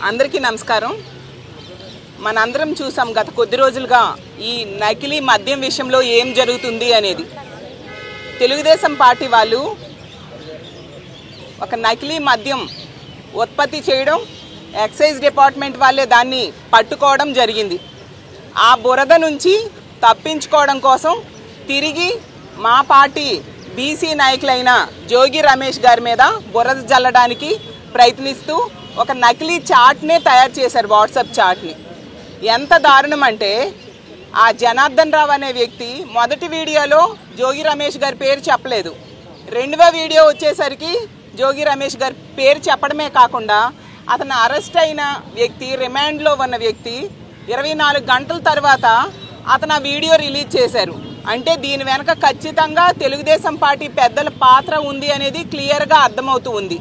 అందరికీ నమస్కారం. మనందరం చూసాం గత కొద్ది రోజులుగా ఈ నకిలీ మద్యం విషయంలో ఏం జరుగుతుంది అనేది. తెలుగుదేశం పార్టీ వాళ్ళు ఒక నకిలీ మద్యం ఉత్పత్తి చేయడం, ఎక్సైజ్ డిపార్ట్మెంట్ వాళ్ళే దాన్ని పట్టుకోవడం జరిగింది. ఆ బురద నుంచి తప్పించుకోవడం కోసం తిరిగి మా పార్టీ బీసీ నాయకులైన జోగి రమేష్ గారి మీద బురద జల్లడానికి ప్రయత్నిస్తూ ఒక నకిలీ చాట్నే తయారు చేశారు, వాట్సాప్ చాట్ని. ఎంత దారుణం అంటే ఆ జనార్దన్ రావు అనే వ్యక్తి మొదటి వీడియోలో జోగి రమేష్ గారి పేరు చెప్పలేదు. రెండవ వీడియో వచ్చేసరికి జోగి రమేష్ గారి పేరు చెప్పడమే కాకుండా అతను అరెస్ట్ అయిన వ్యక్తి, రిమాండ్లో ఉన్న వ్యక్తి 24 గంటల తర్వాత అతను ఆ వీడియో రిలీజ్ చేశారు. అంటే దీని వెనక ఖచ్చితంగా తెలుగుదేశం పార్టీ పెద్దల పాత్ర ఉంది అనేది క్లియర్గా అర్థమవుతూ ఉంది.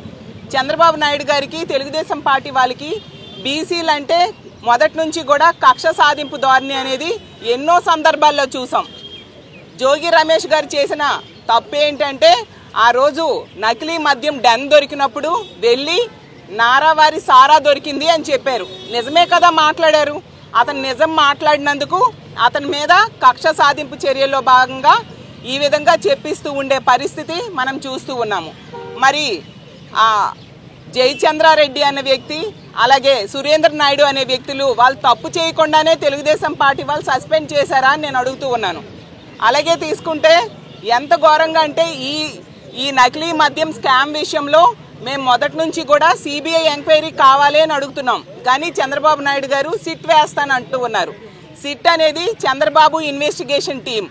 చంద్రబాబు నాయుడు గారికి, తెలుగుదేశం పార్టీ వాళ్ళకి బీసీలు అంటే మొదటి నుంచి కూడా కక్ష సాధింపు ధోరణి అనేది ఎన్నో సందర్భాల్లో చూసాం. జోగి రమేష్ గారు చేసిన తప్పు ఏంటంటే ఆ రోజు నకిలీ మద్యం డెన్ దొరికినప్పుడు వెళ్ళి నారావారి సారా దొరికింది అని చెప్పారు. నిజమే కదా మాట్లాడారు. అతను నిజం మాట్లాడినందుకు అతని మీద కక్ష సాధింపు చర్యల్లో భాగంగా ఈ విధంగా చెప్పిస్తూ ఉండే పరిస్థితి మనం చూస్తూ ఉన్నాము. మరి ఆ జయచంద్రారెడ్డి అనే వ్యక్తి, అలాగే సురేంద్ర నాయుడు అనే వ్యక్తులు వాళ్ళు తప్పు చేయకుండానే తెలుగుదేశం పార్టీ వాళ్ళు సస్పెండ్ చేశారా అని నేను అడుగుతూ ఉన్నాను. అలాగే తీసుకుంటే ఎంత ఘోరంగా అంటే ఈ నకిలీ మద్యం స్కామ్ విషయంలో మేము మొదటి నుంచి కూడా సిబిఐ ఎంక్వైరీ కావాలి అని అడుగుతున్నాం. కానీ చంద్రబాబు నాయుడు గారు సిట్ వేస్తాను అంటూ ఉన్నారు. సిట్ అనేది చంద్రబాబు ఇన్వెస్టిగేషన్ టీం.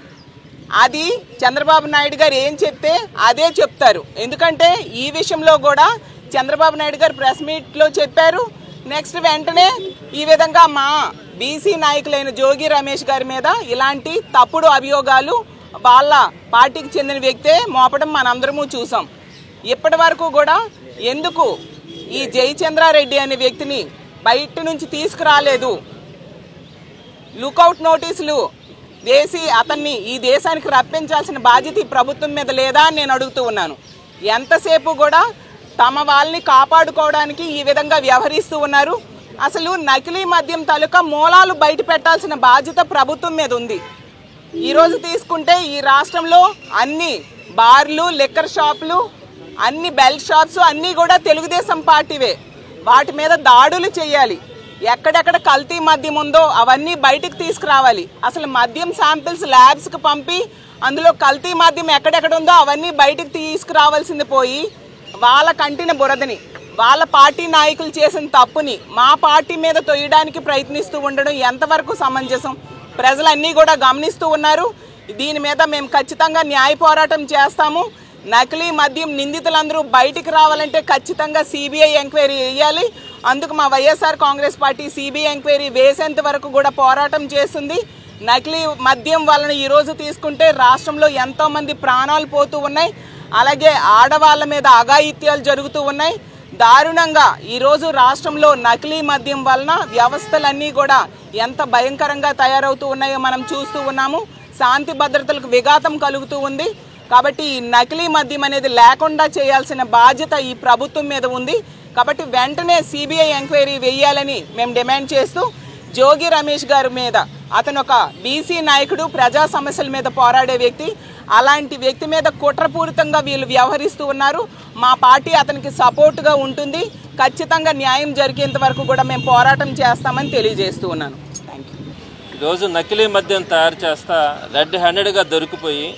అది చంద్రబాబు నాయుడు గారు ఏం చెప్తే అదే చెప్తారు. ఎందుకంటే ఈ విషయంలో కూడా చంద్రబాబు నాయుడు గారు ప్రెస్ మీట్లో చెప్పారు. నెక్స్ట్ వెంటనే ఈ విధంగా మా బీసీ నాయకులైన జోగి రమేష్ గారి మీద ఇలాంటి తప్పుడు అభియోగాలు వాళ్ళ పార్టీకి చెందిన వ్యక్తే మోపడం మనందరము చూసాం. ఇప్పటి వరకు కూడా ఎందుకు ఈ జయచంద్రారెడ్డి అనే వ్యక్తిని బయట నుంచి తీసుకురాలేదు? లుకౌట్ నోటీసులు వేసి అతన్ని ఈ దేశానికి రప్పించాల్సిన బాధ్యత ఈ ప్రభుత్వం మీద లేదా అని నేను అడుగుతూ ఉన్నాను. ఎంతసేపు కూడా తమ వాళ్ళని కాపాడుకోవడానికి ఈ విధంగా వ్యవహరిస్తూ ఉన్నారు. అసలు నకిలీ మద్యం తాలూకా మూలాలు బయట పెట్టాల్సిన బాధ్యత ప్రభుత్వం మీద ఉంది. ఈరోజు తీసుకుంటే ఈ రాష్ట్రంలో అన్ని బార్లు, లిక్కర్ షాపులు, అన్ని బెల్ట్ షాప్స్ అన్నీ కూడా తెలుగుదేశం పార్టీవే. వాటి మీద దాడులు చేయాలి. ఎక్కడెక్కడ కల్తీ మద్యం ఉందో అవన్నీ బయటకు తీసుకురావాలి. అసలు మద్యం శాంపిల్స్ ల్యాబ్స్కి పంపి అందులో కల్తీ మద్యం ఎక్కడెక్కడ ఉందో అవన్నీ బయటకు తీసుకురావాల్సింది పోయి వాళ్ళ కంటిన బురదని, వాళ్ళ పార్టీ నాయకులు చేసిన తప్పుని మా పార్టీ మీద తొయ్యడానికి ప్రయత్నిస్తూ ఉండడం ఎంతవరకు సమంజసం? ప్రజలన్నీ కూడా గమనిస్తూ ఉన్నారు. దీని మీద మేము ఖచ్చితంగా న్యాయ పోరాటం చేస్తాము. నకిలీ మద్యం నిందితులందరూ బయటికి రావాలంటే ఖచ్చితంగా సిబిఐ ఎంక్వైరీ వేయాలి. అందుకు మా YSR Congress party CBI enquiry వేసేంత వరకు కూడా పోరాటం చేస్తుంది. నకిలీ మద్యం వలన ఈరోజు తీసుకుంటే రాష్ట్రంలో ఎంతోమంది ప్రాణాలు పోతూ ఉన్నాయి. అలాగే ఆడవాళ్ళ మీద అఘాయిత్యాలు జరుగుతూ ఉన్నాయి. దారుణంగా ఈరోజు రాష్ట్రంలో నకిలీ మద్యం వలన వ్యవస్థలన్నీ కూడా ఎంత భయంకరంగా తయారవుతూ ఉన్నాయో మనం చూస్తూ ఉన్నాము. శాంతి భద్రతలకు విఘాతం కలుగుతూ ఉంది. కాబట్టి ఈ నకిలీ మద్యం అనేది లేకుండా చేయాల్సిన బాధ్యత ఈ ప్రభుత్వం మీద ఉంది. కాబట్టి వెంటనే సిబిఐ ఎంక్వైరీ వేయాలని మేము డిమాండ్ చేస్తూ, జోగి రమేష్ గారి మీద, అతను ఒక బీసీ నాయకుడు, ప్రజా సమస్యల మీద పోరాడే వ్యక్తి, అలాంటి వ్యక్తి మీద కుట్రపూరితంగా వీళ్ళు వ్యవహరిస్తూ ఉన్నారు. మా పార్టీ అతనికి సపోర్టుగా ఉంటుంది. ఖచ్చితంగా న్యాయం జరిగేంత వరకు కూడా మేము పోరాటం చేస్తామని తెలియజేస్తూ ఉన్నాను. Thank you. ఈరోజు నకిలీ మద్యం తయారు చేస్తా రెడ్ హ్యాండెడ్గా దొరికిపోయి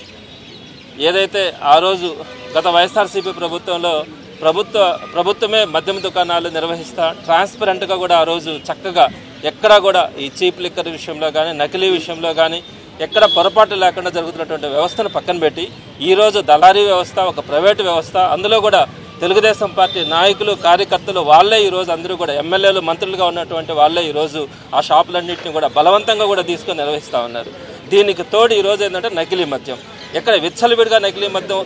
ఏదైతే ఆ రోజు గత వైఎస్ఆర్సీపీ ప్రభుత్వంలో ప్రభుత్వమే మద్యం దుకాణాలు నిర్వహిస్తా ట్రాన్స్పరెంట్గా కూడా ఆ రోజు చక్కగా ఎక్కడా కూడా ఈ చీప్ లిక్కర్ విషయంలో కానీ, నకిలీ విషయంలో కానీ ఎక్కడ పొరపాటు లేకుండా జరుగుతున్నటువంటి వ్యవస్థను పక్కన పెట్టి ఈరోజు దళారీ వ్యవస్థ, ఒక ప్రైవేటు వ్యవస్థ, అందులో కూడా తెలుగుదేశం పార్టీ నాయకులు, కార్యకర్తలు వాళ్ళే ఈరోజు అందరూ కూడా ఎమ్మెల్యేలు, మంత్రులుగా ఉన్నటువంటి వాళ్ళే ఈరోజు ఆ షాపులన్నింటినీ కూడా బలవంతంగా కూడా తీసుకొని నిర్వహిస్తూ ఉన్నారు. దీనికి తోడు ఈరోజు ఏంటంటే నకిలీ మద్యం ఎక్కడ విచ్చలవిడిగా నకిలీ మద్యం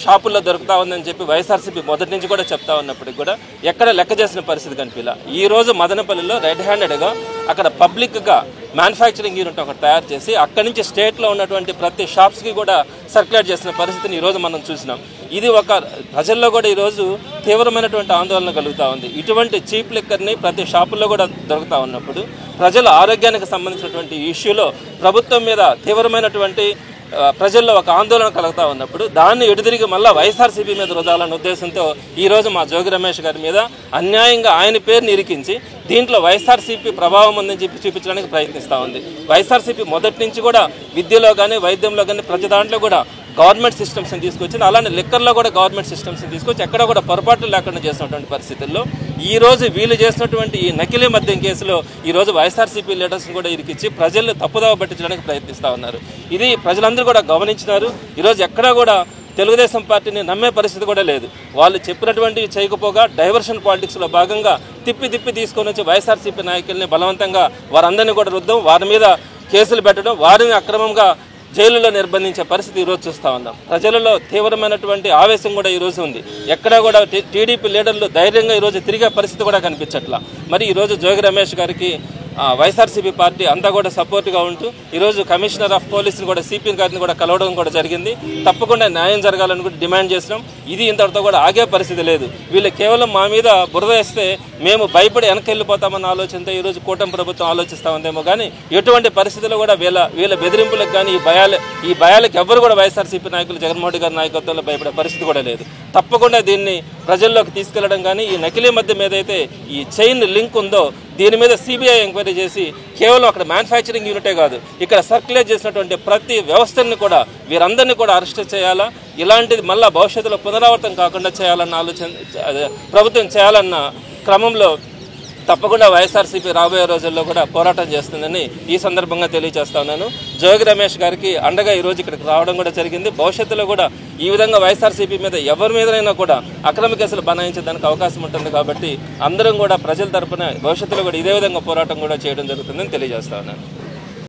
షాపుల్లో దొరుకుతా ఉందని చెప్పి వైఎస్ఆర్సీపీ మొదటి నుంచి కూడా చెప్తా ఉన్నప్పటికీ కూడా ఎక్కడ లెక్క చేసిన పరిస్థితి కనిపించలా. ఈరోజు మదనపల్లిలో రెడ్ హ్యాండెడ్గా అక్కడ పబ్లిక్గా మ్యానుఫ్యాక్చరింగ్ యూనిట్ ఒకటి తయారు చేసి అక్కడి నుంచి స్టేట్లో ఉన్నటువంటి ప్రతి షాప్స్కి కూడా సర్క్యులేట్ చేసిన పరిస్థితిని ఈరోజు మనం చూసినాం. ఇది ఒక ప్రజల్లో కూడా ఈరోజు తీవ్రమైనటువంటి ఆందోళన కలుగుతూ ఉంది. ఇటువంటి చీప్ లిక్కర్ని ప్రతి షాపుల్లో కూడా దొరుకుతూ ఉన్నప్పుడు ప్రజల ఆరోగ్యానికి సంబంధించినటువంటి ఇష్యూలో ప్రభుత్వం మీద తీవ్రమైనటువంటి ప్రజల్లో ఒక ఆందోళన కలుగుతూ ఉన్నప్పుడు దాన్ని ఎడుదిరిగి మళ్ళీ వైఎస్ఆర్సీపీ మీద రుదాలన్న ఉద్దేశంతో ఈరోజు మా జోగి రమేష్ గారి మీద అన్యాయంగా ఆయన పేరుని ఇరికించి దీంట్లో వైఎస్ఆర్సీపీ ప్రభావం ఉందని చెప్పి చూపించడానికి ప్రయత్నిస్తూ ఉంది. వైఎస్ఆర్సీపీ మొదటి నుంచి కూడా విద్యలో కానీ వైద్యంలో కానీ ప్రతి దాంట్లో కూడా గవర్నమెంట్ సిస్టమ్స్ని తీసుకొచ్చింది. అలానే లిక్కర్లో కూడా గవర్నమెంట్ సిస్టమ్స్ని తీసుకొచ్చి ఎక్కడ కూడా పొరపాట్లు లేకుండా చేసినటువంటి పరిస్థితుల్లో ఈరోజు వీళ్ళు చేసినటువంటి ఈ నకిలీ మద్యం కేసులో ఈరోజు వైఎస్ఆర్సీపీ లీడర్స్ని కూడా ఇరికించి ప్రజల్ని తప్పుదావ పట్టించడానికి ప్రయత్నిస్తూ ఉన్నారు. ఇది ప్రజలందరూ కూడా గమనించినారు. ఈరోజు ఎక్కడా కూడా తెలుగుదేశం పార్టీని నమ్మే పరిస్థితి కూడా లేదు. వాళ్ళు చెప్పినటువంటివి చేయకపోగా డైవర్షన్ పాలిటిక్స్లో భాగంగా తిప్పి తీసుకొని వచ్చి వైఎస్ఆర్సీపీ నాయకుల్ని బలవంతంగా వారందరినీ కూడా రుద్దం, వారి మీద కేసులు పెట్టడం, వారిని అక్రమంగా జైలులో నిర్బంధించే పరిస్థితి ఈరోజు చూస్తూ ఉన్నాం. ప్రజలలో తీవ్రమైనటువంటి ఆవేశం కూడా ఈరోజు ఉంది. ఎక్కడా కూడా టీడీపీ లీడర్లు ధైర్యంగా ఈరోజు తిరిగే పరిస్థితి కూడా కనిపించట్లా. మరి ఈరోజు జోగి రమేష్ గారికి వైఎస్ఆర్సీపీ పార్టీ అంతా కూడా సపోర్ట్గా ఉంటూ ఈరోజు కమిషనర్ ఆఫ్ పోలీసుని కూడా సిపి గారిని కూడా కలవడం కూడా జరిగింది. తప్పకుండా న్యాయం జరగాలని కూడా డిమాండ్ చేసినాం. ఇది ఇంతటితో కూడా ఆగే పరిస్థితి లేదు. వీళ్ళు కేవలం మా మీద బురద వేస్తే మేము భయపడి వెనక్కి వెళ్ళిపోతామన్న ఆలోచనతో ఈరోజు కూటమి ప్రభుత్వం ఆలోచిస్తూ ఉందేమో కానీ ఎటువంటి పరిస్థితుల్లో కూడా వీళ్ళ బెదిరింపులకు కానీ ఈ భయాలకు ఎవరు కూడా వైఎస్ఆర్సీపీ నాయకులు జగన్మోహన్ రెడ్డి గారి నాయకత్వంలో భయపడే పరిస్థితి కూడా లేదు. తప్పకుండా దీన్ని ప్రజల్లోకి తీసుకెళ్లడం కానీ ఈ నకిలీ మద్యం ఏదైతే ఈ చైన్ లింక్ ఉందో దీని మీద సిబిఐ ఎంక్వైరీ చేసి కేవలం అక్కడ మ్యానుఫ్యాక్చరింగ్ యూనిటే కాదు ఇక్కడ సర్క్యులేట్ చేసినటువంటి ప్రతి వ్యవస్థని కూడా వీరందరినీ కూడా అరెస్ట్ చేయాలా, ఇలాంటిది మళ్ళీ భవిష్యత్తులో పునరావృతం కాకుండా చేయాలన్న ఆలోచన ప్రభుత్వం చేయాలన్న క్రమంలో తప్పకుండా వైఎస్ఆర్సీపీ రాబోయే రోజుల్లో కూడా పోరాటం చేస్తుందని ఈ సందర్భంగా తెలియజేస్తా ఉన్నాను. జోగి రమేష్ గారికి అండగా ఈరోజు ఇక్కడికి రావడం కూడా జరిగింది. భవిష్యత్తులో కూడా ఈ విధంగా వైఎస్ఆర్సీపీ మీద ఎవరి మీదనైనా కూడా అక్రమ కేసులు బనాయించడానికి అవకాశం ఉంటుంది కాబట్టి అందరం కూడా ప్రజల తరపున భవిష్యత్తులో కూడా ఇదే విధంగా పోరాటం కూడా చేయడం జరుగుతుందని తెలియజేస్తా ఉన్నాను.